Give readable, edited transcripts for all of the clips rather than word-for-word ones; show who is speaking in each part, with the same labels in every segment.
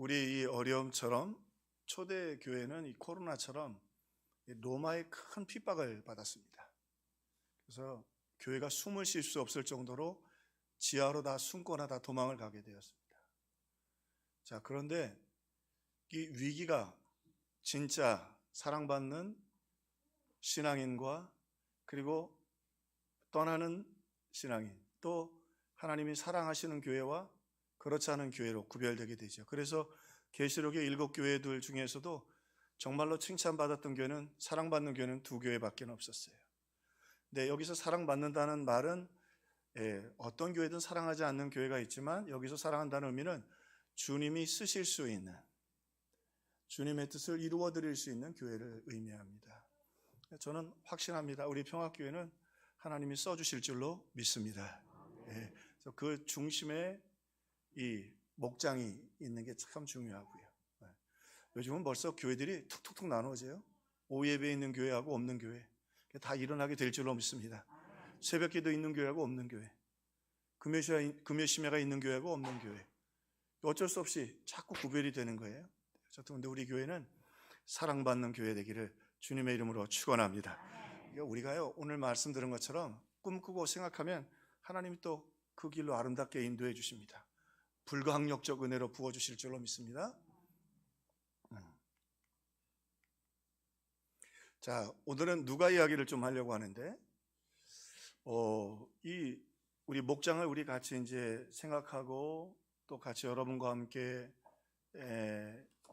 Speaker 1: 우리 이 어려움처럼 초대 교회는 이 코로나처럼 로마의 큰 핍박을 받았습니다. 그래서 교회가 숨을 쉴 수 없을 정도로 지하로 다 숨거나 다 도망을 가게 되었습니다. 자, 그런데 이 위기가 진짜 사랑받는 신앙인과 그리고 떠나는 신앙인, 또 하나님이 사랑하시는 교회와 그렇지 않은 교회로 구별되게 되죠. 그래서 계시록의 7교회들 중에서도 정말로 칭찬받았던 교회는, 사랑받는 교회는 2교회밖에 없었어요. 근데 여기서 사랑받는다는 말은 어떤 교회든 사랑하지 않는 교회가 있지만, 여기서 사랑한다는 의미는 주님이 쓰실 수 있는, 주님의 뜻을 이루어 드릴 수 있는 교회를 의미합니다. 저는 확신합니다. 우리 평화교회는 하나님이 써주실 줄로 믿습니다. 그래서 그 중심에 이 목장이 있는 게 참 중요하고요. 요즘은 벌써 교회들이 툭툭툭 나눠져요. 오예배에 있는 교회하고 없는 교회, 다 일어나게 될 줄로 믿습니다. 새벽기도 있는 교회하고 없는 교회, 금요심야가 있는 교회하고 없는 교회, 어쩔 수 없이 자꾸 구별이 되는 거예요. 그런데 우리 교회는 사랑받는 교회 되기를 주님의 이름으로 축원합니다. 우리가요, 오늘 말씀 들은 것처럼 꿈꾸고 생각하면 하나님이 또 그 길로 아름답게 인도해 주십니다. 불가항력적 은혜로 부어주실 줄로 믿습니다. 자, 오늘은 누가 이야기를 좀 하려고 하는데, 우리 목장을 우리 같이 이제 생각하고 또 같이 여러분과 함께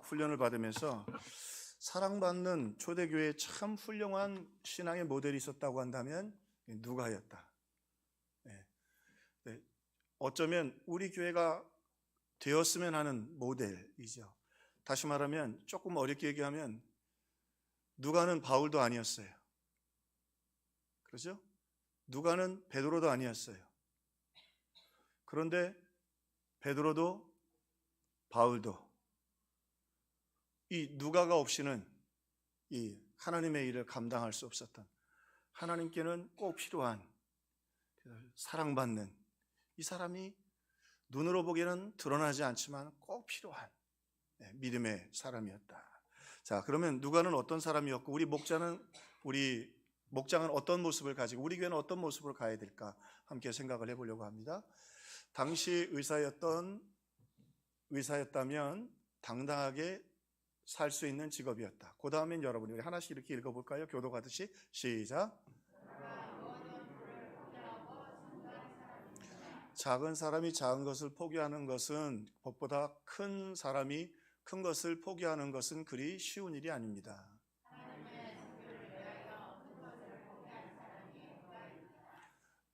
Speaker 1: 훈련을 받으면서 사랑받는 초대교회에 참 훌륭한 신앙의 모델이 있었다고 한다면 누가였다. 어쩌면 우리 교회가 되었으면 하는 모델이죠. 다시 말하면, 조금 어렵게 얘기하면 누가는 바울도 아니었어요. 그렇죠? 누가는 베드로도 아니었어요. 그런데 베드로도 바울도 이 누가가 없이는 이 하나님의 일을 감당할 수 없었던, 하나님께는 꼭 필요한 사랑받는 이 사람이 눈으로 보기에는 드러나지 않지만 꼭 필요한 믿음의 사람이었다. 자, 그러면 누가는 어떤 사람이었고 우리 목장은 어떤 모습을 가지고, 우리 교회는 어떤 모습으로 가야 될까 함께 생각을 해보려고 합니다. 당시 의사였다면 당당하게 살 수 있는 직업이었다. 그 다음엔 여러분이 우리 하나씩 이렇게 읽어볼까요? 교도가듯이 시작. 작은 사람이 작은 것을 포기하는 것은, 법보다 큰 사람이 큰 것을 포기하는 것은 그리 쉬운 일이 아닙니다.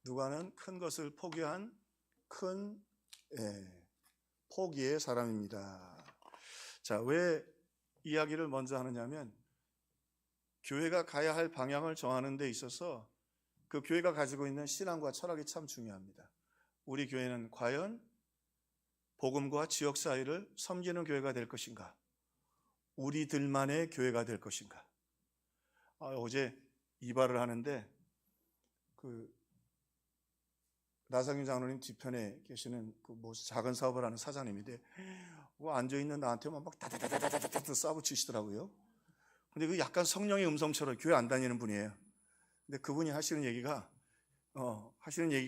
Speaker 1: 누가는 큰 것을 포기한 큰 포기의 사람입니다. 자, 왜 이야기를 먼저 하느냐면, 교회가 가야 할 방향을 정하는 데 있어서 그 교회가 가지고 있는 신앙과 철학이 참 중요합니다. 우리 교회는 과연 복음과 지역 사회를 섬기는 교회가 될 것인가? 우리들만의 교회가 될 것인가? 어제 이발을 하는데 나상윤 장로님 뒤편에 계시는 작은 사업을 하는 사장님인데 앉아있는 나한테만 막 다다다다다다다 싸붙이시더라고요. 근데 그 약간 성령의 음성처럼 교회 안 다니는 분이에요. 근데 그분이 하시는 얘기가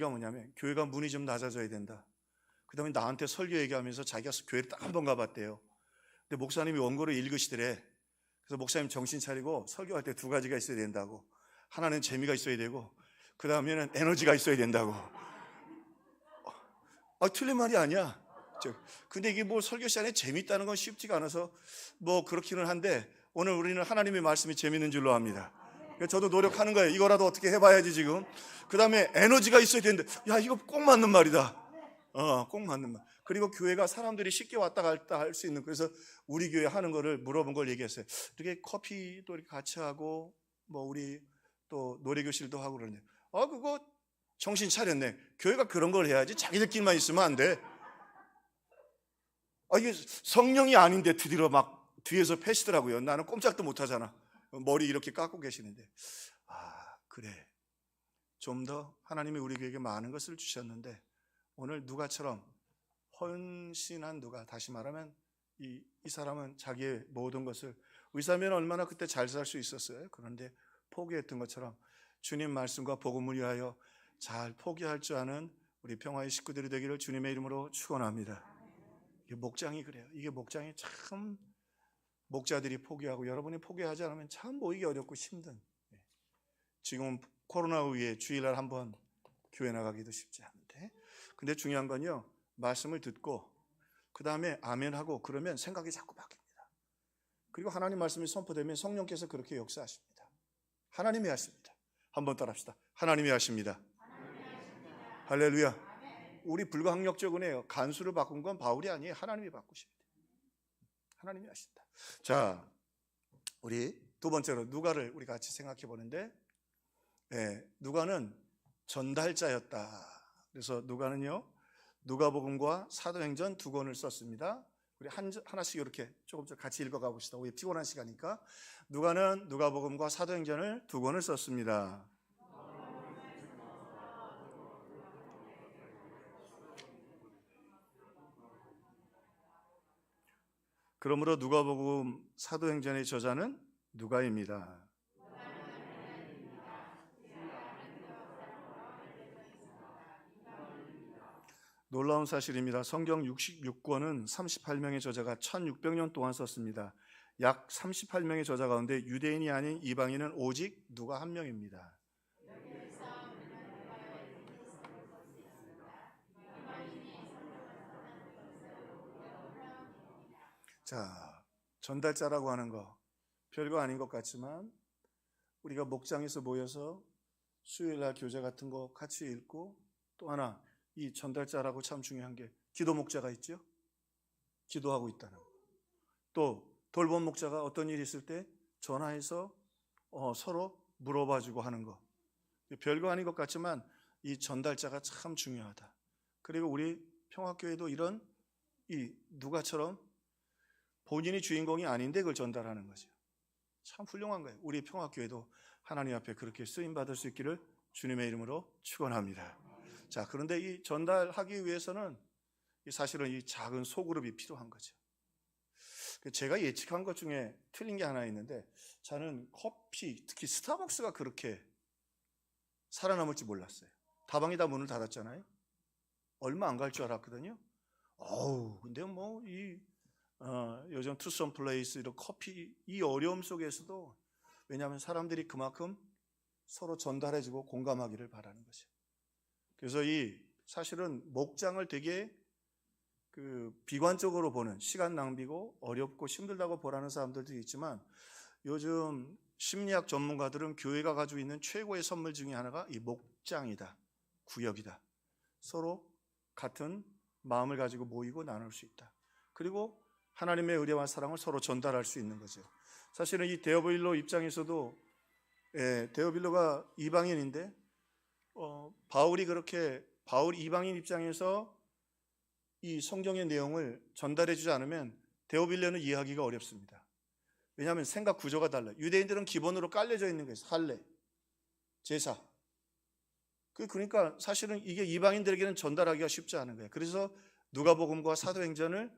Speaker 1: 뭐냐면, 교회가 문이 좀 낮아져야 된다. 그 다음에 나한테 설교 얘기하면서 자기가 교회를 딱 한 번 가봤대요. 근데 목사님이 원고를 읽으시더래. 그래서 목사님 정신 차리고 설교할 때 2가지가 있어야 된다고. 하나는 재미가 있어야 되고, 그 다음에는 에너지가 있어야 된다고. 틀린 말이 아니야. 근데 이게 설교 시간에 재미있다는 건 쉽지가 않아서 그렇기는 한데, 오늘 우리는 하나님의 말씀이 재미있는 줄로 압니다. 저도 노력하는 거예요. 이거라도 어떻게 해봐야지 지금. 그 다음에 에너지가 있어야 되는데, 이거 꼭 맞는 말이다. 꼭 맞는 말. 그리고 교회가 사람들이 쉽게 왔다 갔다 할 수 있는, 그래서 우리 교회 하는 거를 물어본 걸 얘기했어요. 이렇게 커피도 이렇게 같이 하고, 우리 또 노래교실도 하고 그러는데, 그거 정신 차렸네. 교회가 그런 걸 해야지 자기들끼리만 있으면 안 돼. 이게 성령이 아닌데 드디어 막 뒤에서 패시더라고요. 나는 꼼짝도 못 하잖아. 머리 이렇게 깎고 계시는데. 그래. 좀 더 하나님이 우리 교회에게 많은 것을 주셨는데, 오늘 누가처럼 헌신한 누가, 다시 말하면 이 사람은 자기의 모든 것을, 의사면 얼마나 그때 잘 살 수 있었어요. 그런데 포기했던 것처럼 주님 말씀과 복음을 위하여 잘 포기할 줄 아는 우리 평화의 식구들이 되기를 주님의 이름으로 축원합니다. 이게 목장이 그래요. 이게 목장이 참, 목자들이 포기하고 여러분이 포기하지 않으면 참 모이기 어렵고 힘든. 지금 코로나 후에 주일날 한번 교회 나가기도 쉽지 않은데, 근데 중요한 건요, 말씀을 듣고 그 다음에 아멘하고 그러면 생각이 자꾸 바뀝니다. 그리고 하나님 말씀이 선포되면 성령께서 그렇게 역사하십니다. 하나님이 하십니다. 한번 따라합시다. 하나님이 하십니다. 할렐루야. 우리 불가항력적이네요. 간수를 바꾼 건 바울이 아니에요. 하나님이 바꾸십니다. 하나님이 하신다. 자, 우리 두 번째로 누가를 우리 같이 생각해 보는데, 누가는 전달자였다. 그래서 누가는요, 누가복음과 사도행전 두 권을 썼습니다. 우리 하나씩 이렇게 조금 같이 읽어가 봅시다. 우리 피곤한 시간이니까. 누가는 누가복음과 사도행전을 두 권을 썼습니다. 그러므로 누가복음 사도행전의 저자는 누가입니다. 놀라운 사실입니다. 성경 66권은 38명의 저자가 1600년 동안 썼습니다. 약 38명의 저자 가운데 유대인이 아닌 이방인은 오직 누가 한 명입니다. 자, 전달자라고 하는 거 별거 아닌 것 같지만 우리가 목장에서 모여서 수요일날 교재 같은 거 같이 읽고, 또 하나 이 전달자라고 참 중요한 게 기도 목자가 있죠. 기도하고 있다는 거. 또 돌봄 목자가 어떤 일이 있을 때 전화해서 서로 물어봐주고 하는 거. 별거 아닌 것 같지만 이 전달자가 참 중요하다. 그리고 우리 평화교회도 이런 이 누가처럼 본인이 주인공이 아닌데 그걸 전달하는 거죠. 참 훌륭한 거예요. 우리 평화교회도 하나님 앞에 그렇게 쓰임받을 수 있기를 주님의 이름으로 축원합니다. 자, 그런데 이 전달하기 위해서는 사실은 이 작은 소그룹이 필요한 거죠. 제가 예측한 것 중에 틀린 게 하나 있는데, 저는 커피, 특히 스타벅스가 그렇게 살아남을지 몰랐어요. 다방이 다 문을 닫았잖아요. 얼마 안 갈 줄 알았거든요. 근데 뭐 요즘 투썸 플레이스 이런 커피, 이 어려움 속에서도, 왜냐하면 사람들이 그만큼 서로 전달해주고 공감하기를 바라는 거죠. 그래서 이 사실은 목장을 되게 비관적으로 보는, 시간 낭비고 어렵고 힘들다고 보라는 사람들도 있지만, 요즘 심리학 전문가들은 교회가 가지고 있는 최고의 선물 중에 하나가 이 목장이다, 구역이다. 서로 같은 마음을 가지고 모이고 나눌 수 있다. 그리고 하나님의 의뢰와 사랑을 서로 전달할 수 있는 거죠. 사실은 이 데어빌로 입장에서도, 데어빌로가 이방인인데 바울 이방인 입장에서 이 성경의 내용을 전달해 주지 않으면 데오빌레는 이해하기가 어렵습니다. 왜냐하면 생각 구조가 달라요. 유대인들은 기본으로 깔려져 있는 거예요. 할례, 제사. 그러니까 사실은 이게 이방인들에게는 전달하기가 쉽지 않은 거예요. 그래서 누가복음과 사도행전을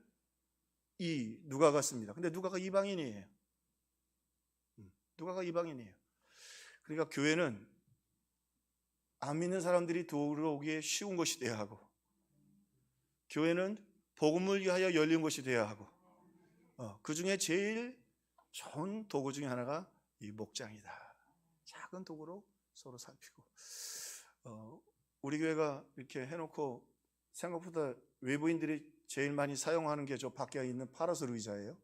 Speaker 1: 이 누가가 씁니다. 근데 누가가 이방인이에요. 누가가 이방인이에요. 그러니까 교회는 안 믿는 사람들이 들어오기에 쉬운 것이 돼야 하고, 교회는 복음을 위하여 열린 것이 돼야 하고, 그 중에 제일 좋은 도구 중에 하나가 이 목장이다. 작은 도구로 서로 살피고, 우리 교회가 이렇게 해놓고 생각보다 외부인들이 제일 많이 사용하는 게 저 밖에 있는 파라솔 의자예요.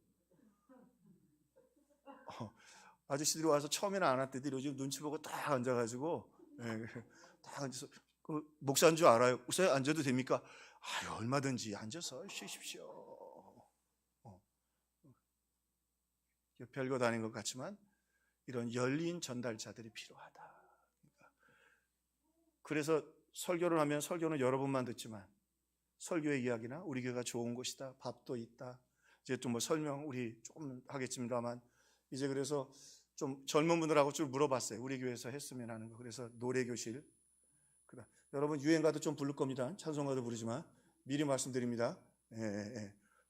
Speaker 1: 아저씨들이 와서 처음에는 안 왔대더니 요즘 눈치 보고 딱 앉아가지고, 딱 앉아서, 목사인 줄 알아요? 목사님 앉아도 됩니까? 얼마든지 앉아서 쉬십시오. 별것 아닌 것 같지만 이런 열린 전달자들이 필요하다. 그래서 설교를 하면, 설교는 여러분만 듣지만 설교의 이야기나 우리 교회가 좋은 곳이다, 밥도 있다, 이제 또 뭐 설명 우리 조금 하겠습니다만, 이제 그래서 좀 젊은 분들하고 좀 물어봤어요. 우리 교회에서 했으면 하는 거. 그래서 노래교실, 여러분 유행가도 좀 부를 겁니다. 찬송가도 부르지만 미리 말씀드립니다.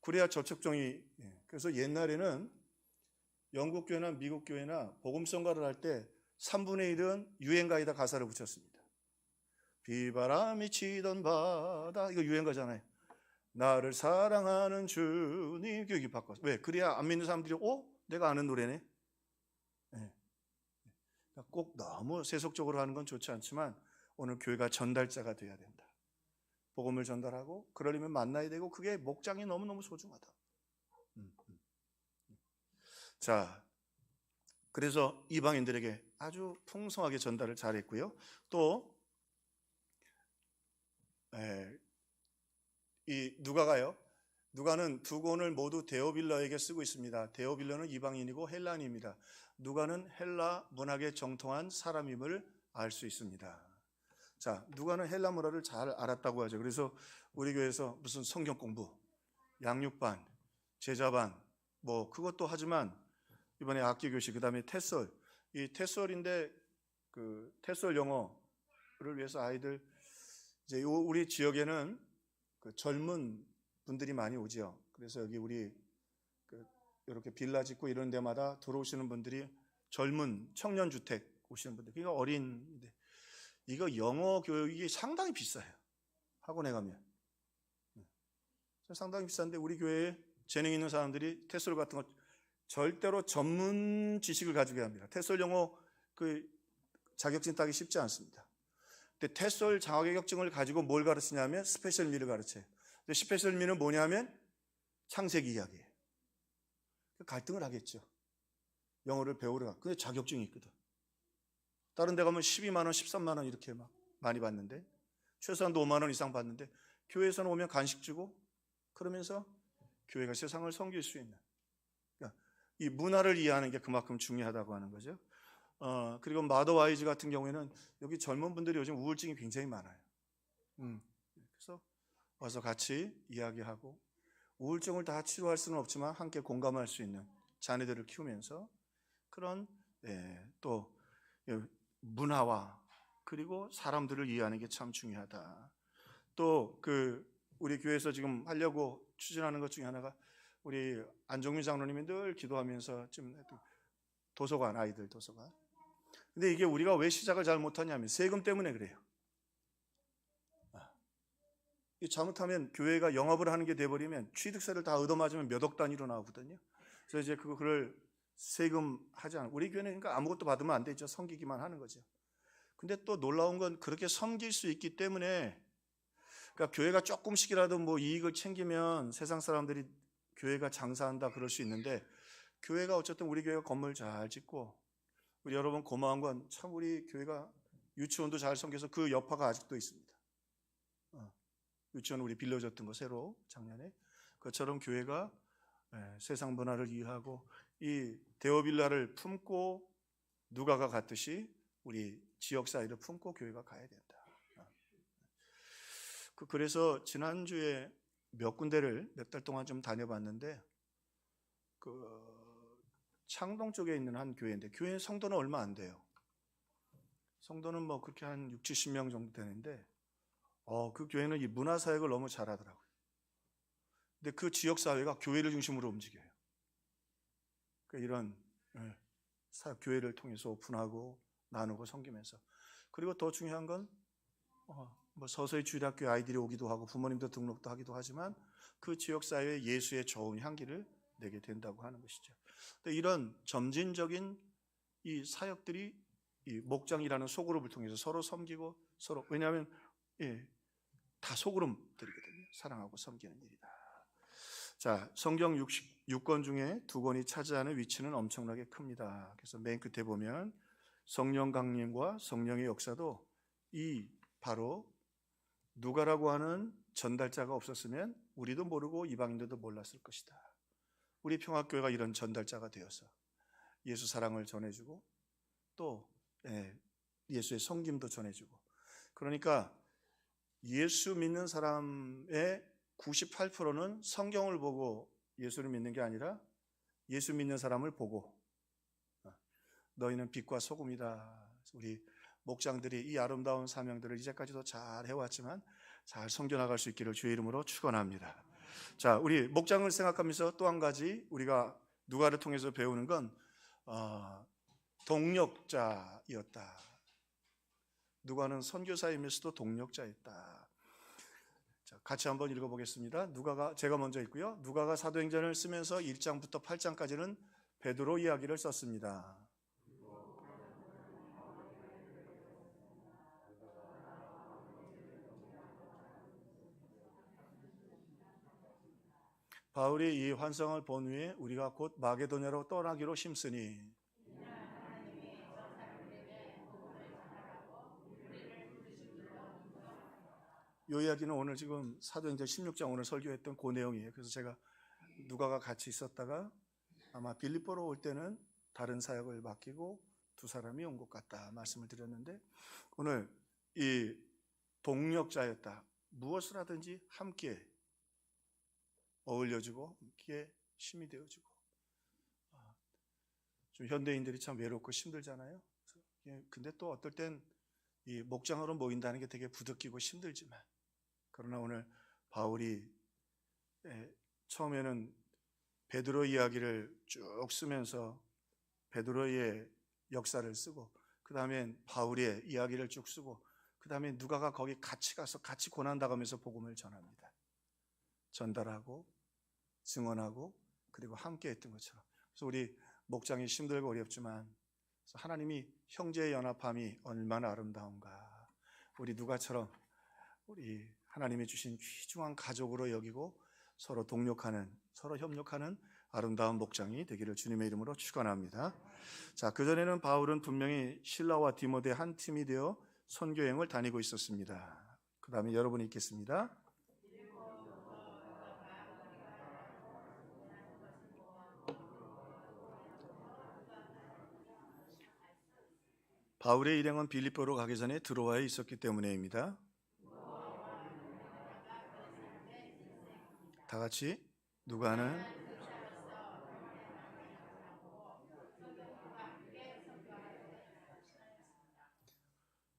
Speaker 1: 그래야 접촉종이. 그래서 옛날에는 영국 교회나 미국 교회나 복음성가를 할 때 3분의 1은 유행가에다 가사를 붙였습니다. 비바람이 치던 바다, 이거 유행가잖아요. 나를 사랑하는 주님, 여기 바꿨어. 왜? 그래야 안 믿는 사람들이 내가 아는 노래네. 네. 꼭 너무 세속적으로 하는 건 좋지 않지만 오늘 교회가 전달자가 돼야 된다. 복음을 전달하고 그러려면 만나야 되고, 그게 목장이 너무너무 소중하다. 자, 그래서 이방인들에게 아주 풍성하게 전달을 잘했고요. 또 이 누가가요. 누가는 두 권을 모두 데오빌러에게 쓰고 있습니다. 데오빌러는 이방인이고 헬라인입니다. 누가는 헬라 문학에 정통한 사람임을 알 수 있습니다. 자, 누가는 헬라 문화를 잘 알았다고 하죠. 그래서 우리 교회에서 무슨 성경 공부, 양육반, 제자반, 뭐 그것도 하지만 이번에 악기 교실, 그다음에 테솔, 이 테솔인데 그 테솔 영어를 위해서 아이들, 이제 우리 지역에는 그 젊은 분들이 많이 오지요. 그래서 여기 우리 이렇게 빌라 짓고 이런 데마다 들어오시는 분들이 젊은 청년 주택 오시는 분들, 그러니까 어린데, 이거 영어 교육이 상당히 비싸요. 학원에 가면 상당히 비싼데, 우리 교회에 재능 있는 사람들이 테솔 같은 거 절대로 전문 지식을 가지게 합니다. 테솔 영어 그 자격증 따기 쉽지 않습니다. 근데 테솔 자격증을 가지고 뭘 가르치냐면 스페셜 미를 가르쳐요. 근데 스페셜 미는 뭐냐면 창세기 이야기예요. 갈등을 하겠죠. 영어를 배우러 가. 근데 자격증이 있거든. 다른 데 가면 12만 원, 13만 원 이렇게 막 많이 받는데, 최소한도 5만 원 이상 받는데, 교회에서는 오면 간식 주고 그러면서 교회가 세상을 섬길 수 있는, 그러니까 이 문화를 이해하는 게 그만큼 중요하다고 하는 거죠. 그리고 마더 와이즈 같은 경우에는 여기 젊은 분들이 요즘 우울증이 굉장히 많아요. 그래서 와서 같이 이야기하고, 우울증을 다 치료할 수는 없지만 함께 공감할 수 있는 자녀들을 키우면서 그런 또 문화와 그리고 사람들을 이해하는 게 참 중요하다. 또 우리 교회에서 지금 하려고 추진하는 것 중에 하나가, 우리 안종민 장로님이 늘 기도하면서 좀 도서관, 아이들 도서관. 근데 이게 우리가 왜 시작을 잘 못하냐면 세금 때문에 그래요. 잘못하면 교회가 영업을 하는 게 돼버리면 취득세를 다 얻어맞으면 몇 억 단위로 나오거든요. 그래서 이제 그걸 세금 하지 않고, 우리 교회는 그러니까 아무것도 받으면 안 되죠. 섬기기만 하는 거죠. 근데 또 놀라운 건 그렇게 섬길 수 있기 때문에, 그러니까 교회가 조금씩이라도 뭐 이익을 챙기면 세상 사람들이 교회가 장사한다 그럴 수 있는데, 교회가 어쨌든 우리 교회가 건물 잘 짓고, 우리 여러분 고마운 건 참 우리 교회가 유치원도 잘 섬겨서 그 여파가 아직도 있습니다. 유치원 우리 빌려줬던 거 새로 작년에, 그처럼 교회가 세상 문화를 이해하고 이 데오빌라를 품고 누가가 갔듯이 우리 지역 사회를 품고 교회가 가야 된다. 그래서 지난주에 몇 군데를 몇 달 동안 좀 다녀봤는데, 창동 쪽에 있는 한 교회인데, 교회 성도는 얼마 안 돼요. 성도는 뭐 그렇게 한 6, 70명 정도 되는데, 그 교회는 이 문화사역을 너무 잘하더라고요. 근데 그 지역사회가 교회를 중심으로 움직여요. 그러니까 이런 교회를 통해서 오픈하고 나누고 섬기면서, 그리고 더 중요한 건 뭐 서서히 주일학교 아이들이 오기도 하고 부모님도 등록도 하기도 하지만 그 지역사회에 예수의 좋은 향기를 내게 된다고 하는 것이죠. 근데 이런 점진적인 이 사역들이 이 목장이라는 소그룹을 통해서 서로 섬기고 서로, 왜냐하면 다 소그룹들이거든요. 사랑하고 섬기는 일이다. 자, 성경 66권 중에 2권이 차지하는 위치는 엄청나게 큽니다. 그래서 맨 끝에 보면 성령 강림과 성령의 역사도 이 바로 누가라고 하는 전달자가 없었으면 우리도 모르고 이방인들도 몰랐을 것이다. 우리 평화교회가 이런 전달자가 되어서 예수 사랑을 전해주고 또 예수의 섬김도 전해주고, 그러니까 예수 믿는 사람의 98%는 성경을 보고 예수를 믿는 게 아니라 예수 믿는 사람을 보고, 너희는 빛과 소금이다. 우리 목장들이 이 아름다운 사명들을 이제까지도 잘 해왔지만 잘 섬겨나갈 수 있기를 주의 이름으로 축원합니다. 자, 우리 목장을 생각하면서 또 한 가지 우리가 누가를 통해서 배우는 건 동력자였다. 누가는 선교사이면서도 동력자였다. 자, 같이 한번 읽어보겠습니다. 누가가 제가 먼저 읽고요. 누가가 사도행전을 쓰면서 1장부터 8장까지는 베드로 이야기를 썼습니다. 바울이 이 환상을 본 후에 우리가 곧 마게도냐로 떠나기로 심쓰니 이 이야기는 오늘 지금 사도행전 16장 오늘 설교했던 그 내용이에요. 그래서 제가 누가가 같이 있었다가 아마 빌립보로 올 때는 다른 사역을 맡기고 두 사람이 온 것 같다 말씀을 드렸는데, 오늘 이 동력자였다. 무엇을 하든지 함께 어울려주고 함께 힘이 되어주고. 좀 현대인들이 참 외롭고 힘들잖아요. 근데 또 어떨 땐 이 목장으로 모인다는 게 되게 부득이고 힘들지만, 그러나 오늘 바울이 처음에는 베드로 이야기를 쭉 쓰면서 베드로의 역사를 쓰고, 그 다음엔 바울의 이야기를 쭉 쓰고, 그 다음에 누가가 거기 같이 가서 같이 고난당하면서 복음을 전합니다. 전달하고 증언하고 그리고 함께 했던 것처럼. 그래서 우리 목장이 힘들고 어렵지만 하나님이 형제의 연합함이 얼마나 아름다운가. 우리 누가처럼 우리 하나님이 주신 귀중한 가족으로 여기고 서로 동력하는, 서로 협력하는 아름다운 목장이 되기를 주님의 이름으로 축원합니다. 자, 그전에는 바울은 분명히 실라와 디모데 한 팀이 되어 선교여행을 다니고 있었습니다. 그 다음에 여러분이 읽겠습니다. 바울의 일행은 빌립보로 가기 전에 드로아에 있었기 때문에입니다. 다 같이 누가는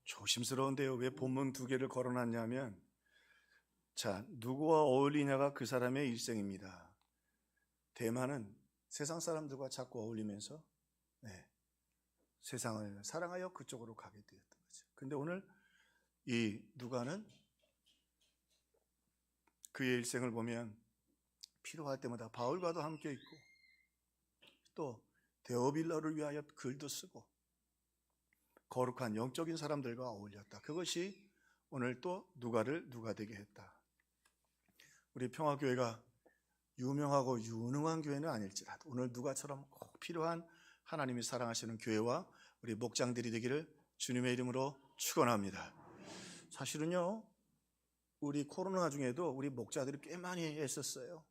Speaker 1: 조심스러운데요. 왜 본문 두 개를 걸어놨냐면, 자, 누구와 어울리냐가 그 사람의 일생입니다. 대만은 세상 사람들과 자꾸 어울리면서 세상을 사랑하여 그쪽으로 가게 되었던 거죠. 근데 오늘 이 누가는 그의 일생을 보면 필요할 때마다 바울과도 함께 있고 또 데오빌러를 위하여 글도 쓰고 거룩한 영적인 사람들과 어울렸다. 그것이 오늘 또 누가를 누가 되게 했다. 우리 평화교회가 유명하고 유능한 교회는 아닐지라도 오늘 누가처럼 꼭 필요한 하나님이 사랑하시는 교회와 우리 목장들이 되기를 주님의 이름으로 축원합니다. 사실은요, 우리 코로나 중에도 우리 목자들이 꽤 많이 애썼어요.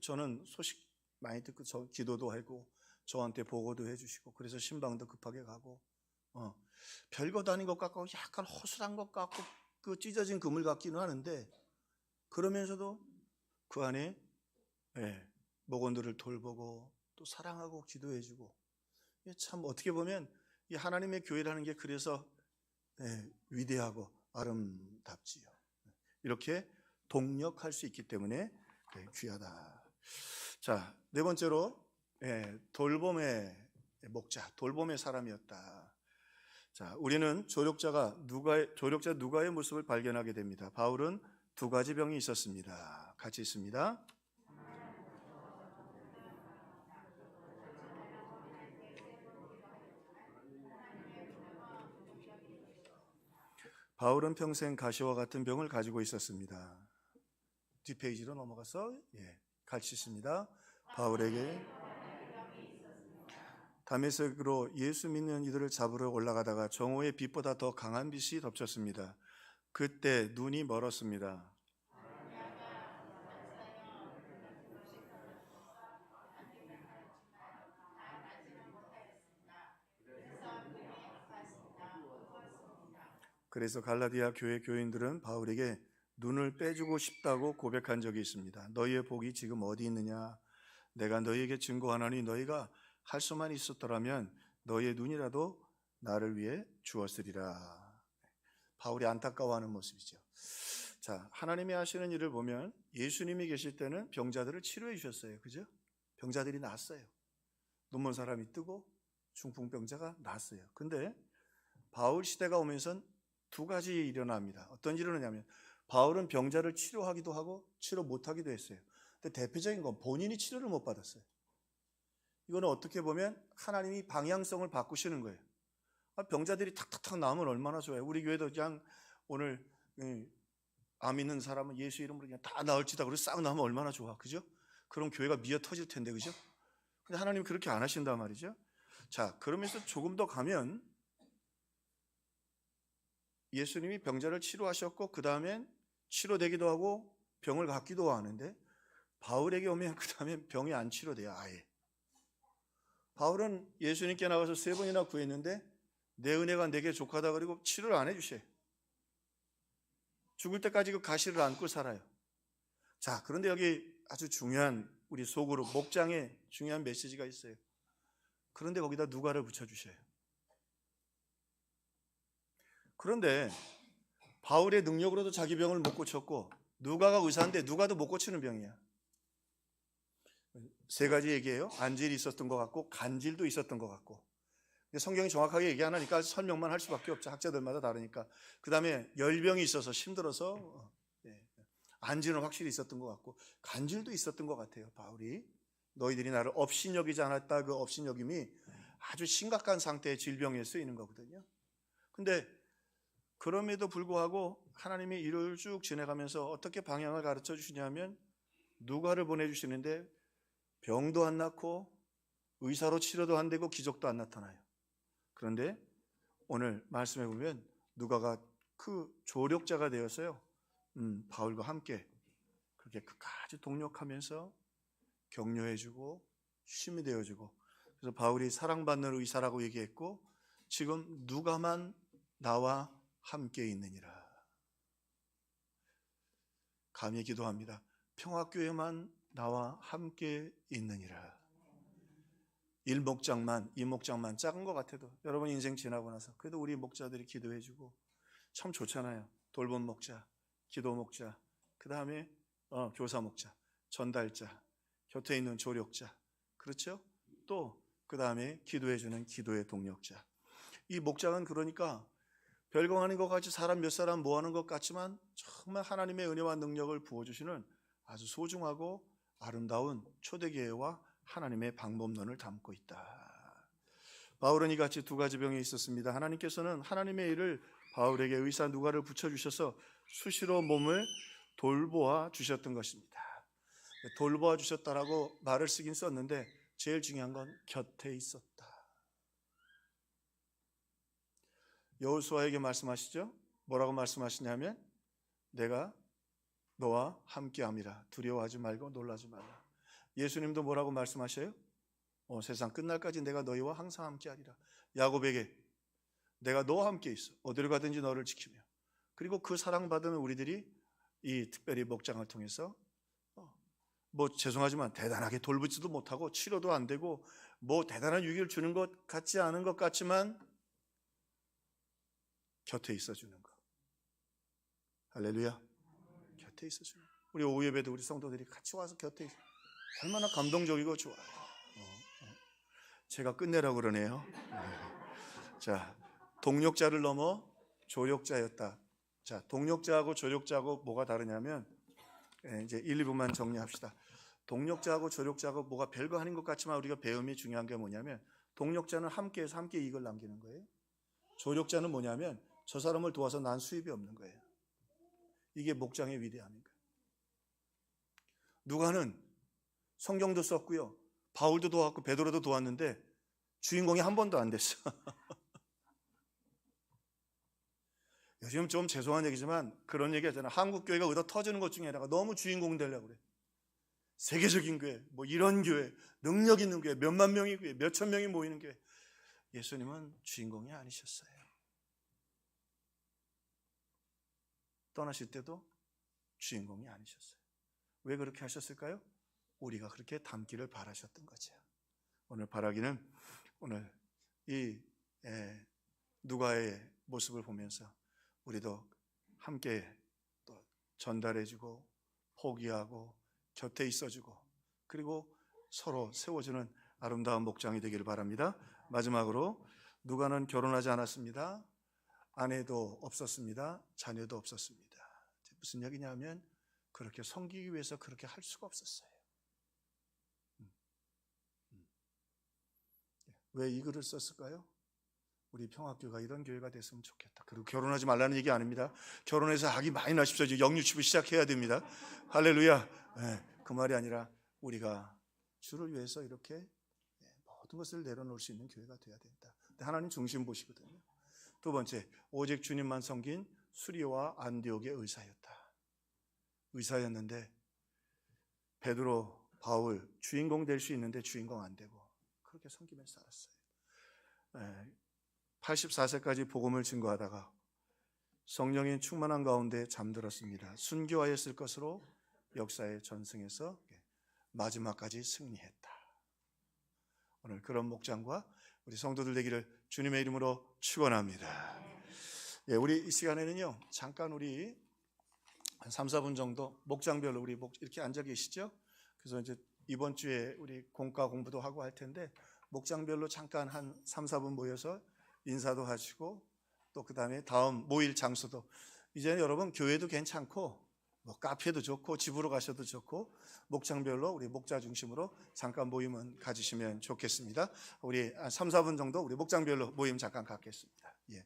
Speaker 1: 저는 소식 많이 듣고 기도도 하고 저한테 보고도 해주시고, 그래서 신방도 급하게 가고, 별것 아닌 것 같고 약간 허술한 것 같고 그 찢어진 그물 같기는 하는데, 그러면서도 그 안에 목원들을 돌보고 또 사랑하고 기도해주고, 참 어떻게 보면 이 하나님의 교회라는 게 그래서 위대하고 아름답지요. 이렇게 동력할 수 있기 때문에 귀하다. 자, 네 번째로 돌봄의 목자, 돌봄의 사람이었다. 자, 우리는 조력자 누가의 모습을 발견하게 됩니다. 바울은 두 가지 병이 있었습니다. 같이 있습니다. 바울은 평생 가시와 같은 병을 가지고 있었습니다. 뒷페이지로 넘어가서 같이 있습니다. 바울에게 다메섹으로 예수 믿는 이들을 잡으러 올라가다가 정오의 빛보다 더 강한 빛이 덮쳤습니다. 그때 눈이 멀었습니다. 그래서 갈라디아 교회 교인들은 바울에게 눈을 빼주고 싶다고 고백한 적이 있습니다. 너희의 복이 지금 어디 있느냐? 내가 너희에게 증거하노니 너희가 할 수만 있었더라면 너희의 눈이라도 나를 위해 주었으리라. 바울이 안타까워하는 모습이죠. 자, 하나님이 하시는 일을 보면 예수님이 계실 때는 병자들을 치료해 주셨어요. 그죠? 병자들이 낫어요. 눈먼 사람이 뜨고 중풍병자가 낫어요. 근데 바울 시대가 오면선 두 가지 일이 일어납니다. 어떤 일이 일어나냐면 바울은 병자를 치료하기도 하고 치료 못하기도 했어요. 근데 대표적인 건 본인이 치료를 못 받았어요. 이거는 어떻게 보면 하나님이 방향성을 바꾸시는 거예요. 병자들이 탁탁탁 나오면 얼마나 좋아요. 우리 교회도 그냥 오늘 암 있는 사람은 예수 이름으로 그냥 다 나을지다 그러고 싹 나오면 얼마나 좋아. 그죠? 그럼 교회가 미어 터질 텐데, 그죠? 근데 하나님 그렇게 안 하신단 말이죠. 자, 그러면서 조금 더 가면 예수님이 병자를 치료하셨고 그 다음엔 치료되기도 하고 병을 갖기도 하는데 바울에게 오면 그 다음엔 병이 안 치료돼요. 아예. 바울은 예수님께 나가서 3번이나 구했는데 내 은혜가 내게 족하다 그리고 치료를 안 해주셔요. 죽을 때까지 그 가시를 안고 살아요. 자, 그런데 여기 아주 중요한 우리 속으로 목장에 중요한 메시지가 있어요. 그런데 거기다 누가를 붙여주셔요. 그런데 바울의 능력으로도 자기 병을 못 고쳤고 누가가 의사인데 누가도 못 고치는 병이야. 3가지 얘기예요. 안질이 있었던 것 같고 간질도 있었던 것 같고. 근데 성경이 정확하게 얘기 안 하니까 설명만 할 수밖에 없죠. 학자들마다 다르니까. 그 다음에 열병이 있어서 힘들어서 안질은 확실히 있었던 것 같고 간질도 있었던 것 같아요. 바울이 너희들이 나를 업신여기지 않았다. 그 업신여김이 아주 심각한 상태의 질병에 쓰이는 거거든요. 근데 그럼에도 불구하고 하나님이 일을 쭉 지내가면서 어떻게 방향을 가르쳐 주시냐면 누가를 보내주시는데 병도 안 낫고 의사로 치료도 안 되고 기적도 안 나타나요. 그런데 오늘 말씀해 보면 누가가 그 조력자가 되었어요. 바울과 함께 그렇게 끝까지 동력하면서 격려해주고 힘이 되어주고 그래서 바울이 사랑받는 의사라고 얘기했고 지금 누가만 나와 함께 있느니라. 감히 기도합니다. 평화교회만 나와 함께 있느니라. 이 목장만 작은 것 같아도 여러분 인생 지나고 나서 그래도 우리 목자들이 기도해주고 참 좋잖아요. 돌봄 목자, 기도 목자, 그 다음에 교사 목자, 전달자, 곁에 있는 조력자, 그렇죠? 또 그 다음에 기도해주는 기도의 동력자. 이 목장은 그러니까 별거 아닌 것 같이 사람 몇 사람 모아놓은 것 같지만 정말 하나님의 은혜와 능력을 부어주시는 아주 소중하고 아름다운 초대교회와 하나님의 방법론을 담고 있다. 바울은 이같이 2가지 병이 있었습니다. 하나님께서는 하나님의 일을 바울에게 의사 누가를 붙여주셔서 수시로 몸을 돌보아 주셨던 것입니다. 돌보아 주셨다라고 말을 쓰긴 썼는데 제일 중요한 건 곁에 있었다. 여호수아에게 말씀하시죠. 뭐라고 말씀하시냐면 내가 너와 함께함이라. 두려워하지 말고 놀라지 말라. 예수님도 뭐라고 말씀하셔요? 세상 끝날까지 내가 너희와 항상 함께하리라. 야곱에게 내가 너와 함께 있어. 어디로 가든지 너를 지키며. 그리고 그 사랑받은 우리들이 이 특별히 목장을 통해서 죄송하지만 대단하게 돌보지도 못하고 치료도 안 되고 대단한 유익을 주는 것 같지 않은 것 같지만 곁에 있어주는 것. 할렐루야. 곁에 있어주는 것. 우리 오후 예배도 우리 성도들이 같이 와서 곁에 있어. 얼마나 감동적이고 좋아요. 제가 끝내라고 그러네요. 자, 동력자를 넘어 조력자였다. 자, 동력자하고 조력자하고 뭐가 다르냐면 이제 1, 2부만 정리합시다. 동력자하고 조력자하고 뭐가 별거 아닌 것 같지만 우리가 배움이 중요한 게 뭐냐면 동력자는 함께해서 함께 이익을 남기는 거예요. 조력자는 뭐냐면 저 사람을 도와서 난 수입이 없는 거예요. 이게 목장의 위대함인 거예요. 누가는 성경도 썼고요. 바울도 도왔고 베드로도 도왔는데 주인공이 한 번도 안 됐어. 요즘 좀 죄송한 얘기지만 그런 얘기 하잖아. 한국 교회가 의도 터지는 것 중에 하나가 너무 주인공 되려고 그래. 세계적인 교회, 이런 교회, 능력 있는 교회, 몇만 명이 교회, 몇천 명이 모이는 교회. 예수님은 주인공이 아니셨어요. 떠나실 때도 주인공이 아니셨어요. 왜 그렇게 하셨을까요? 우리가 그렇게 담기를 바라셨던 거죠. 오늘 바라기는 오늘 이 누가의 모습을 보면서 우리도 함께 또 전달해주고 포기하고 곁에 있어주고 그리고 서로 세워주는 아름다운 목장이 되기를 바랍니다. 마지막으로 누가는 결혼하지 않았습니다. 아내도 없었습니다. 자녀도 없었습니다. 무슨 얘기냐면 그렇게 섬기기 위해서 그렇게 할 수가 없었어요. 왜 이 글을 썼을까요? 우리 평화교회가 이런 교회가 됐으면 좋겠다. 그리고 결혼하지 말라는 얘기 아닙니다. 결혼해서 아기 많이 나십시오. 이제 영유치부 시작해야 됩니다. 할렐루야. 네, 그 말이 아니라 우리가 주를 위해서 이렇게 모든 것을 내려놓을 수 있는 교회가 되어야 된다. 하나님 중심 보시거든요. 두 번째, 오직 주님만 섬긴 수리와 안디옥의 의사였다. 의사였는데 베드로, 바울 주인공 될 수 있는데 주인공 안 되고 그렇게 섬기면서 살았어요. 84세까지 복음을 증거하다가 성령의 충만한 가운데 잠들었습니다. 순교하였을 것으로 역사에 전승해서 마지막까지 승리했다. 오늘 그런 목장과 우리 성도들 되기를 주님의 이름으로 축원합니다. 우리 이 시간에는요 잠깐 우리 한 3, 4분 정도 목장별로 우리 이렇게 앉아 계시죠? 그래서 이제 이번 주에 우리 공과 공부도 하고 할 텐데 목장별로 잠깐 한 3, 4분 모여서 인사도 하시고 또 그 다음에 다음 모일 장소도 이제는 여러분 교회도 괜찮고 뭐 카페도 좋고 집으로 가셔도 좋고 목장별로 우리 목자 중심으로 잠깐 모임은 가지시면 좋겠습니다. 우리 3, 4분 정도 우리 목장별로 모임 잠깐 갖겠습니다. 예.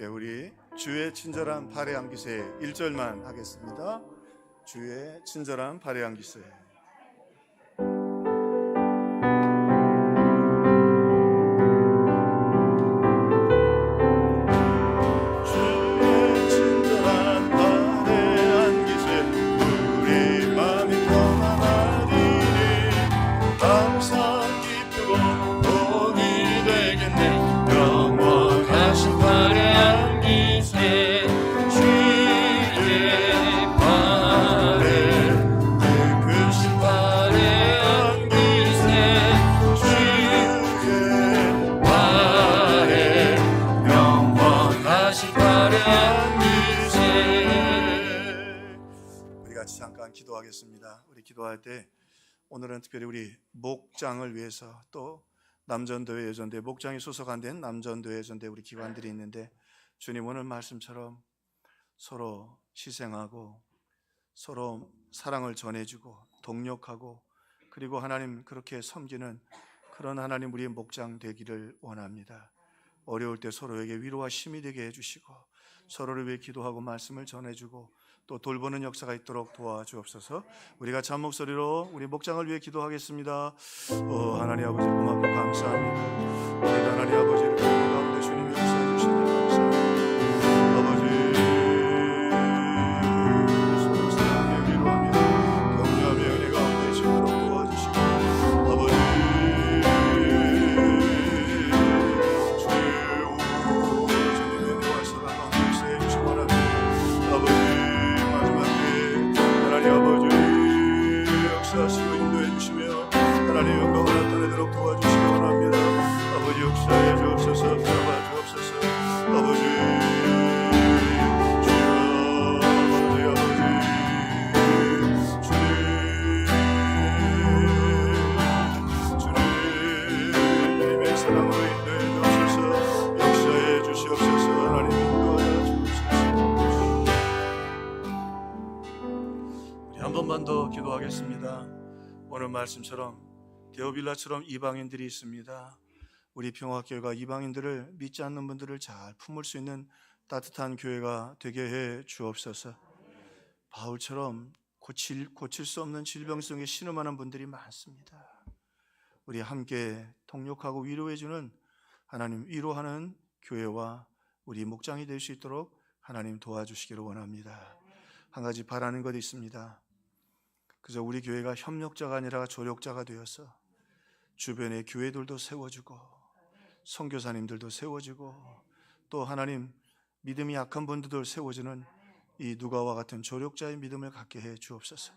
Speaker 1: 우리 주의 친절한 발의 안기세 1절만 하겠습니다. 주의 친절한 발의 안기세. 기도하겠습니다. 우리 기도할 때 오늘은 특별히 우리 목장을 위해서 또 남전도회 예전대 목장이 소속한 된 남전도회 예전대 우리 기관들이 있는데 주님 오늘 말씀처럼 서로 희생하고 서로 사랑을 전해주고 동력하고 그리고 하나님 그렇게 섬기는 그런 하나님 우리의 목장 되기를 원합니다. 어려울 때 서로에게 위로와 힘이 되게 해주시고 서로를 위해 기도하고 말씀을 전해주고 또 돌보는 역사가 있도록 도와주옵소서. 우리가 참 목소리로 우리 목장을 위해 기도하겠습니다. 하나님 아버지 고맙고 감사합니다. 오늘 하나님 아버지를 가운데 주님이 역사해 주시니 감사합니다. 아버지 서로 사랑하며 위로하며 격려하며 은혜 가운데 있도록 도와주시고 아버지 주님의 은혜와 사랑 가운데 역사해 주시기 바랍니다. 아버지 아버지 역사하시고 인도해 주시며 하나님의 영광을 나타내도록 도와주시기 원합니다. 아버지 역사해 주옵소서. 잡아 주옵소서. 아버지 주여 아버지 오늘 말씀처럼 데오빌라처럼 이방인들이 있습니다. 우리 평화교회가 이방인들을 믿지 않는 분들을 잘 품을 수 있는 따뜻한 교회가 되게 해 주옵소서. 바울처럼 고칠 수 없는 질병성에 신음하는 분들이 많습니다. 우리 함께 통역하고 위로해주는 하나님, 위로하는 교회와 우리 목장이 될 수 있도록 하나님 도와주시기를 원합니다. 한 가지 바라는 것이 있습니다. 그저 우리 교회가 협력자가 아니라 조력자가 되어서 주변의 교회들도 세워주고 선교사님들도 세워주고 또 하나님 믿음이 약한 분들도 세워주는 이 누가와 같은 조력자의 믿음을 갖게 해 주옵소서.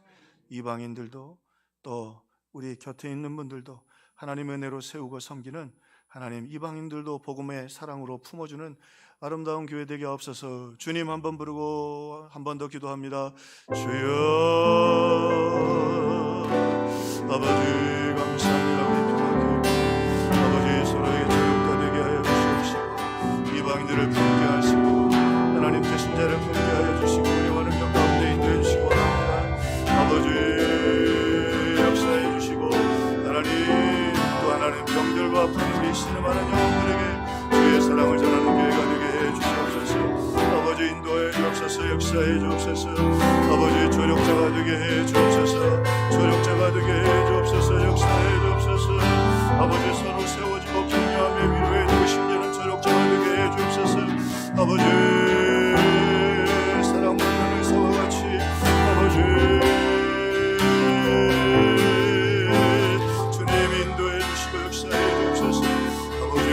Speaker 1: 이방인들도 또 우리 곁에 있는 분들도 하나님의 은혜로 세우고 섬기는 하나님, 이방인들도 복음의 사랑으로 품어주는 아름다운 교회 되게 없어서 주님 한번 부르고 한 번 더 기도합니다. 주여 아버지 감사합니다. 우리 평화교회 아버지 서로에게 조력자 되게 하여 주시옵시고 이방인들을 품게 하시고 하나님 대신자를 품게 하여 주시고 우리 환경 가운데 인도해 주시고 원합니다. 아버지 역사해 주시고 하나님 또 하나님 병들과 아픈 우리 신음하는 영혼들에게 주의 사랑을 전하는 교회가 되게 해 주시옵소서. 아버지 인도해 주옵소서. 역사해 주옵소서. 아버지 조력자가 되게 해 주옵소서. 조력자가 되게 해 주옵소서. 역사해 주옵소서. 아버지 서로 세워지고 격려하며 위로해 주고 심려는 조력자가 되게 해 주옵소서. 아버지 사랑 받는 의사와 같이 아버지 주님 인도해 주시고 역사해 주옵소서. 아버지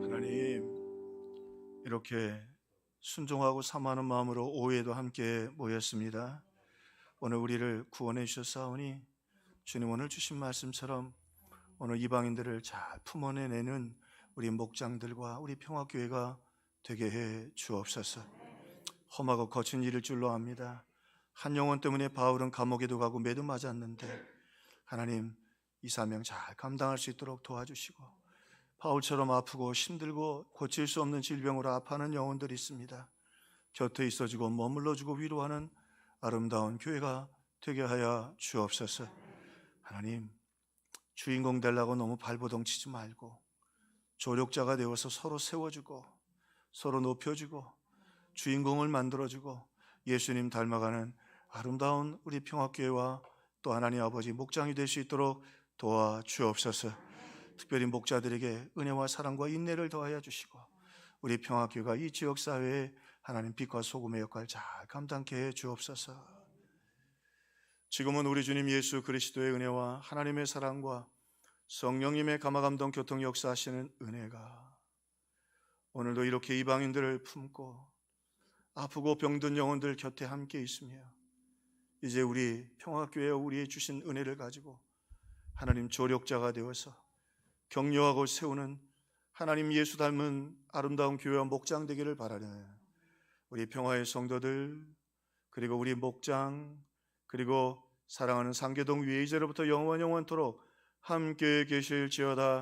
Speaker 1: 하나님, 이렇게 순종하고 사모하는 마음으로 오후에도 함께 모였습니다. 오늘 우리를 구원해 주셨사오니 주님 오늘 주신 말씀처럼 오늘 이방인들을 잘 품어내는 우리 목장들과 우리 평화교회가 되게 해 주옵소서. 험하고 거친 일일 줄로 압니다. 한 영혼 때문에 바울은 감옥에도 가고 매도 맞았는데 하나님 이 사명 잘 감당할 수 있도록 도와주시고 바울처럼 아프고 힘들고 고칠 수 없는 질병으로 아파하는 영혼들이 있습니다. 곁에 있어주고 머물러주고 위로하는 아름다운 교회가 되게 하여 주옵소서. 하나님 주인공 되려고 너무 발버둥 치지 말고 조력자가 되어서 서로 세워주고 서로 높여주고 주인공을 만들어주고 예수님 닮아가는 아름다운 우리 평화교회와 또 하나님 아버지 목장이 될 수 있도록 도와주옵소서. 특별히 목자들에게 은혜와 사랑과 인내를 더하여 주시고 우리 평화교회가 이 지역사회에 하나님 빛과 소금의 역할을 잘 감당케 해 주옵소서. 지금은 우리 주님 예수 그리스도의 은혜와 하나님의 사랑과 성령님의 감화감동 교통 역사하시는 은혜가 오늘도 이렇게 이방인들을 품고 아프고 병든 영혼들 곁에 함께 있으며 이제 우리 평화교회에 우리의 주신 은혜를 가지고 하나님 조력자가 되어서 격려하고 세우는 하나님 예수 닮은 아름다운 교회와 목장 되기를 바라는 우리 평화의 성도들 그리고 우리 목장 그리고 사랑하는 상계동 위에 이제로부터 영원토록 함께 계실지어다.